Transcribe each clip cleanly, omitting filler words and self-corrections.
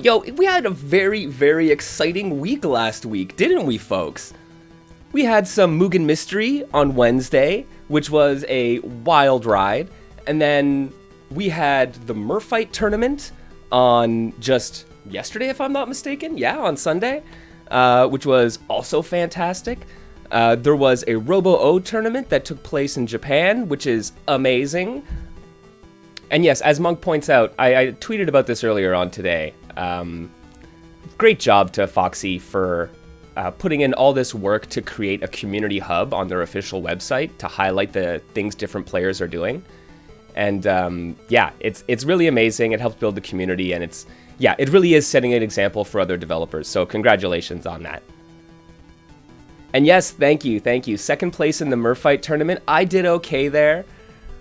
Yo, we had a very, very exciting week last week, didn't we, folks? We had some Mugen Mystery on Wednesday, which was a wild ride, and then we had the Murfight tournament on just yesterday, if I'm not mistaken. Yeah, on Sunday, which was also fantastic. There was a Robo-O tournament that took place in Japan, which is amazing. And yes, as Monk points out, I tweeted about this earlier on today. Great job to Foxy for putting in all this work to create a community hub on their official website to highlight the things different players are doing. And yeah, it's really amazing. It helps build the community, and it really is setting an example for other developers. So congratulations on that. And yes, thank you. Second place in the Murfight tournament. I did okay there.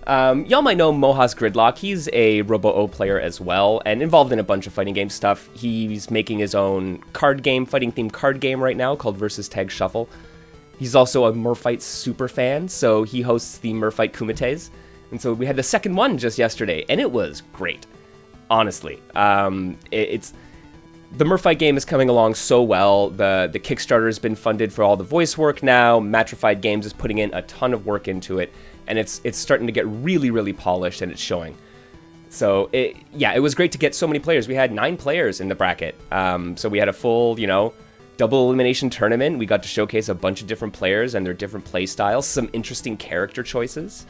Y'all might know Mohas Gridlock. He's a Robo-O player as well, and involved in a bunch of fighting game stuff. He's making his own card game, fighting-themed card game right now called Versus Tag Shuffle. He's also a Murfight super fan, so he hosts the Murfight Kumites. And so we had the second one just yesterday, and it was great, honestly. The Murfight game is coming along so well. The Kickstarter has been funded for all the voice work now. Matrified Games is putting in a ton of work into it, and it's starting to get really, really polished, and it's showing. So, it was great to get so many players. We had 9 players in the bracket. So we had a full, double elimination tournament. We got to showcase a bunch of different players and their different play styles, some interesting character choices,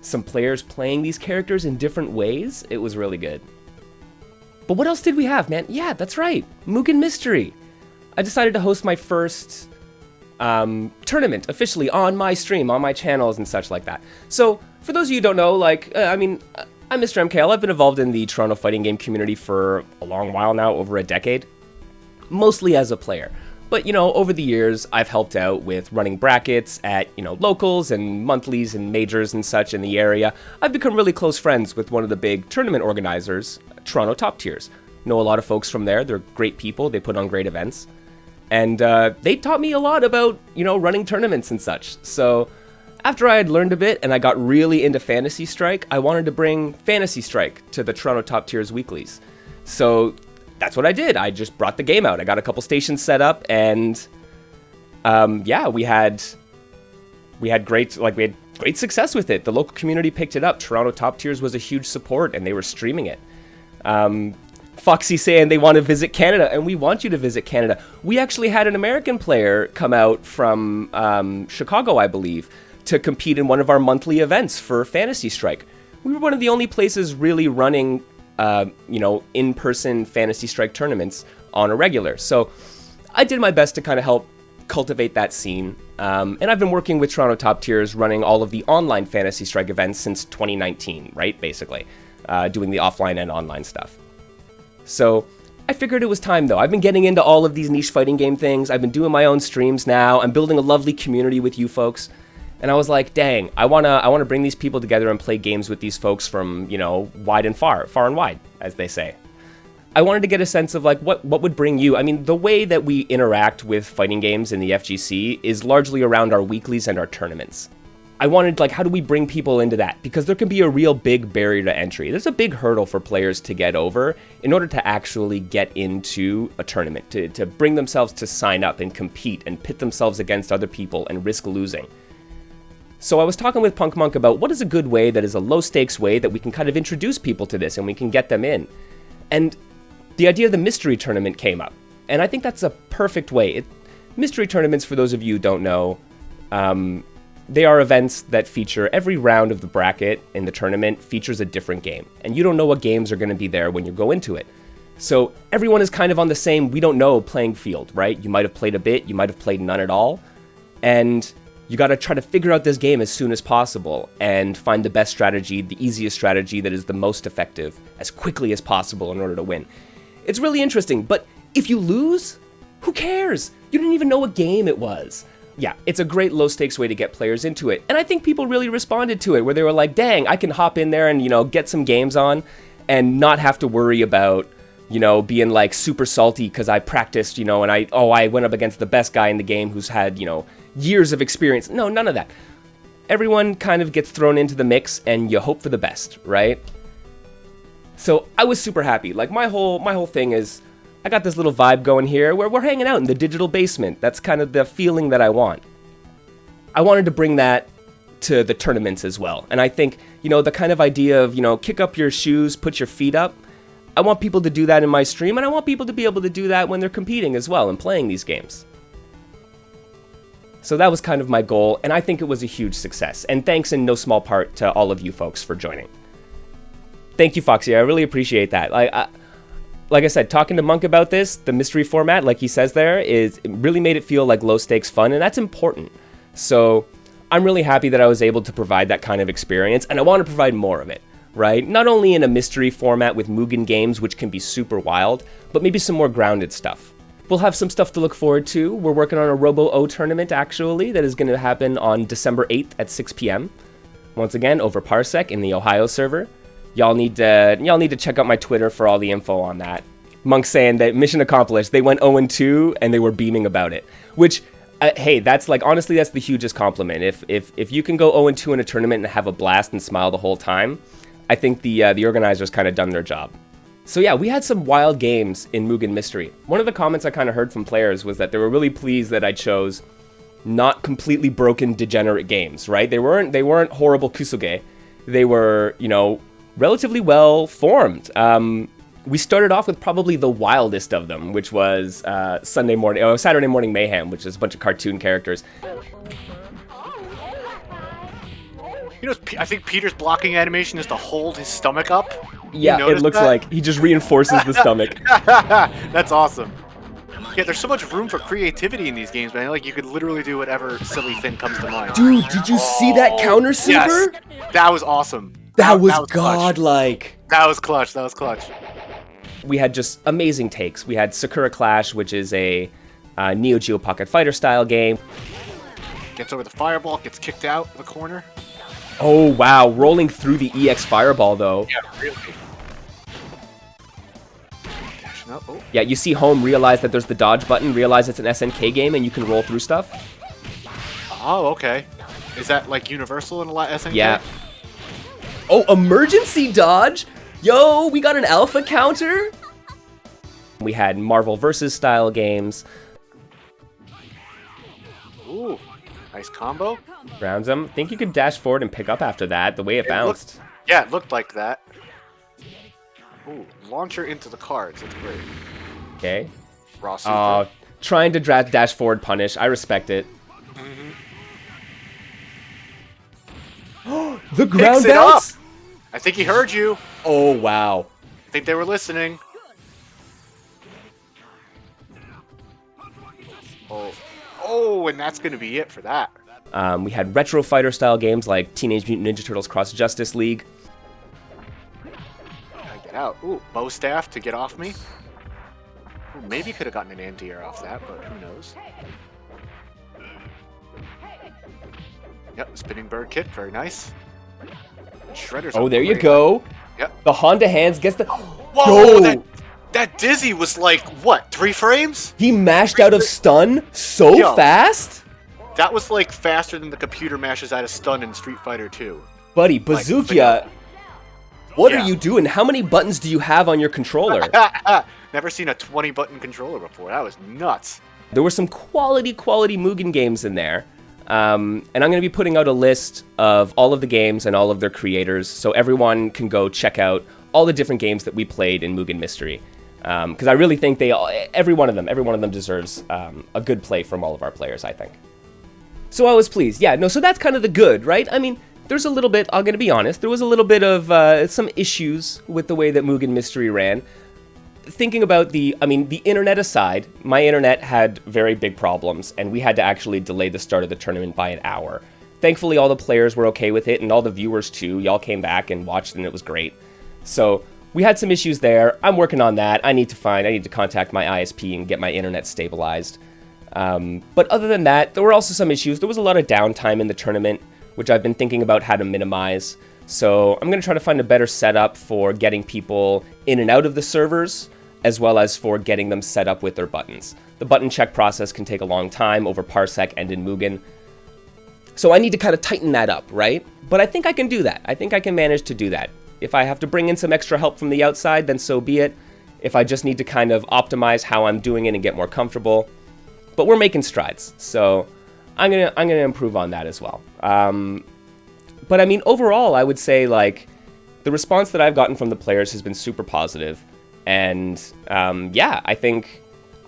some players playing these characters in different ways. It was really good. But what else did we have, man? Yeah, that's right. Mugen Mystery. I decided to host my first tournament officially on my stream, on my channels and such like that. So, for those of you who don't know, I'm Mr. MKL. I've been involved in the Toronto fighting game community for a long while now, over a decade. Mostly as a player. But, over the years, I've helped out with running brackets at, locals and monthlies and majors and such in the area. I've become really close friends with one of the big tournament organizers, Toronto Top Tiers. Know a lot of folks from there. They're great people. They put on great events. And they taught me a lot about, running tournaments and such. So after I had learned a bit and I got really into Fantasy Strike, I wanted to bring Fantasy Strike to the Toronto Top Tiers weeklies. So that's what I did. I just brought the game out. I got a couple stations set up, and we had great success with it. The local community picked it up. Toronto Top Tiers was a huge support, and they were streaming it. Foxy saying they want to visit Canada, and we want you to visit Canada. We actually had an American player come out from Chicago, I believe, to compete in one of our monthly events for Fantasy Strike. We were one of the only places really running in-person Fantasy Strike tournaments on a regular. So I did my best to kind of help cultivate that scene. And I've been working with Toronto Top Tiers running all of the online Fantasy Strike events since 2019, right? Basically, doing the offline and online stuff. So I figured it was time, though. I've been getting into all of these niche fighting game things. I've been doing my own streams now. I'm building a lovely community with you folks. And I was like, dang, I wanna bring these people together and play games with these folks from, wide and far and wide, as they say. I wanted to get a sense of what would bring you. I mean, the way that we interact with fighting games in the FGC is largely around our weeklies and our tournaments. I wanted, how do we bring people into that? Because there can be a real big barrier to entry. There's a big hurdle for players to get over in order to actually get into a tournament, to bring themselves to sign up and compete and pit themselves against other people and risk losing. So I was talking with Punk Monk about what is a good way that is a low-stakes way that we can kind of introduce people to this and we can get them in. And the idea of the mystery tournament came up. And I think that's a perfect way. Mystery tournaments, for those of you who don't know, they are events that feature every round of the bracket in the tournament features a different game. And you don't know what games are going to be there when you go into it. So everyone is kind of on the same, we don't know, playing field, right? You might have played a bit, you might have played none at all. And you got to try to figure out this game as soon as possible and find the best strategy, the easiest strategy that is the most effective as quickly as possible in order to win. It's really interesting, but if you lose, who cares? You didn't even know what game it was. Yeah, it's a great low-stakes way to get players into it. And I think people really responded to it, where they were like, dang, I can hop in there and, get some games on and not have to worry about, being, super salty because I practiced, and I went up against the best guy in the game who's had, years of experience. No, none of that. Everyone kind of gets thrown into the mix and you hope for the best, right? So I was super happy. My whole thing is I got this little vibe going here where we're hanging out in the digital basement. That's kind of the feeling that I want. I wanted to bring that to the tournaments as well. And I think, the kind of idea of, kick up your shoes, put your feet up. I want people to do that in my stream, and I want people to be able to do that when they're competing as well and playing these games. So that was kind of my goal, and I think it was a huge success. And thanks in no small part to all of you folks for joining. Thank you, Foxy. I really appreciate that. Like I said, talking to Monk about this, the mystery format, like he says there, it really made it feel like low-stakes fun, and that's important. So I'm really happy that I was able to provide that kind of experience, and I want to provide more of it. Right? Not only in a mystery format with Mugen games, which can be super wild, but maybe some more grounded stuff. We'll have some stuff to look forward to. We're working on a Robo-O tournament, actually, that is going to happen on December 8th at 6 p.m. Once again, over Parsec in the Ohio server. Y'all need to check out my Twitter for all the info on that. Monk's saying that mission accomplished. They went 0-2 and they were beaming about it. Which, hey, that's honestly, that's the hugest compliment. If you can go 0-2 in a tournament and have a blast and smile the whole time, I think the organizers kind of done their job. So yeah, we had some wild games in Mugen Mystery. One of the comments I kind of heard from players was that they were really pleased that I chose not completely broken, degenerate games, right? They weren't horrible kusuge. They were, relatively well formed. We started off with probably the wildest of them, which was Saturday Morning Mayhem, which is a bunch of cartoon characters. I think Peter's blocking animation is to hold his stomach up. Yeah, it looks like he just reinforces the stomach. That's awesome. Yeah, there's so much room for creativity in these games, man. Like, you could literally do whatever silly thing comes to mind. Dude, did you see that counter super? Yes, that was awesome. That was godlike. That was clutch. That was clutch. We had just amazing takes. We had Sakura Clash, which is a Neo Geo Pocket Fighter style game. Gets over the fireball, gets kicked out of the corner. Oh, wow. Rolling through the EX Fireball, though. Yeah, really. Up. Oh. Yeah, you see Home realize that there's the dodge button, realize it's an SNK game, and you can roll through stuff. Oh, okay. Is that, universal in a lot SNK? Yeah. Oh, emergency dodge? Yo, we got an alpha counter? We had Marvel vs. style games. Ooh, nice combo. Rounds them. Think you could dash forward and pick up after that, the way it bounced. It looked like that. Ooh, launcher into the cards. That's great. Okay. Raw super. Trying to dash forward punish. I respect it. Mm-hmm. The ground bounce? I think he heard you. Oh, wow. I think they were listening. Oh, and that's going to be it for that. We had retro fighter style games like Teenage Mutant Ninja Turtles Cross Justice League. Get out. Ooh, bow staff to get off me. Ooh, maybe could have gotten an anti-air off that, but who knows. Yep, spinning bird kick, very nice. Shredder's there you go. Yep. The Honda hands gets the... Whoa, that Dizzy was like, what, 3 frames? He mashed out of stun so fast? That was like faster than the computer mashes out of stun in Street Fighter 2. Buddy, Bazookia, what are you doing? How many buttons do you have on your controller? Never seen a 20-button controller before. That was nuts. There were some quality Mugen games in there. And I'm going to be putting out a list of all of the games and all of their creators, so everyone can go check out all the different games that we played in Mugen Mystery. Because I really think every one of them deserves a good play from all of our players, I think. So I was pleased. Yeah, no, so that's kind of the good, right? I mean, there's a little bit, I'm going to be honest, there was a little bit of some issues with the way that Mugen Mystery ran. Thinking about the internet aside, my internet had very big problems, and we had to actually delay the start of the tournament by an hour. Thankfully, all the players were okay with it, and all the viewers too. Y'all came back and watched, and it was great. So we had some issues there. I'm working on that. I need to contact my ISP and get my internet stabilized. But other than that, there were also some issues. There was a lot of downtime in the tournament, which I've been thinking about how to minimize. So I'm going to try to find a better setup for getting people in and out of the servers, as well as for getting them set up with their buttons. The button check process can take a long time over Parsec and in Mugen. So I need to kind of tighten that up, right? But I think I can do that. I think I can manage to do that. If I have to bring in some extra help from the outside, then so be it. if I just need to kind of optimize how I'm doing it and get more comfortable. But we're making strides, so I'm gonna improve on that as well. But I mean, overall, I would say like the response that I've gotten from the players has been super positive, and yeah, I think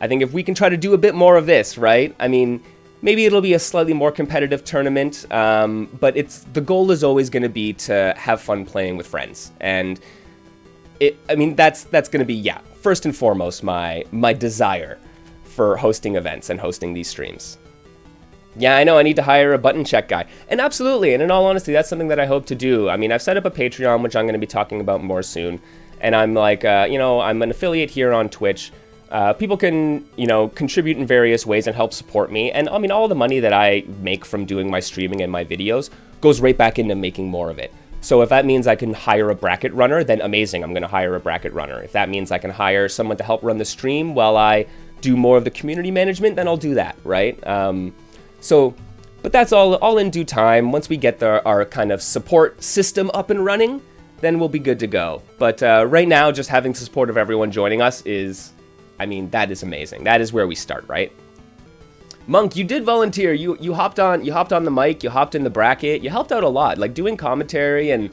if we can try to do a bit more of this, right? I mean, maybe it'll be a slightly more competitive tournament, but the goal is always going to be to have fun playing with friends, and I mean that's going to be first and foremost my desire for hosting events and hosting these streams. Yeah, I know I need to hire a button check guy. And absolutely, and in all honesty, that's something that I hope to do. I mean, I've set up a Patreon, which I'm going to be talking about more soon. And I'm like, I'm an affiliate here on Twitch. People can, contribute in various ways and help support me. And I mean, all the money that I make from doing my streaming and my videos goes right back into making more of it. So if that means I can hire a bracket runner, then amazing, I'm going to hire a bracket runner. If that means I can hire someone to help run the stream while I do more of the community management, then I'll do that, right? But that's all in due time. Once we get our kind of support system up and running, then we'll be good to go. But right now, just having the support of everyone joining us that is amazing. That is where we start, right? Monk, you did volunteer. You hopped on the mic, you hopped in the bracket, you helped out a lot, like doing commentary and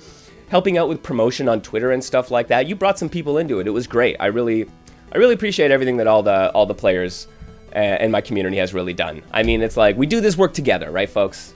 helping out with promotion on Twitter and stuff like that. You brought some people into it. It was great. I really appreciate everything that all the players and my community has really done. I mean, it's like we do this work together, right, folks?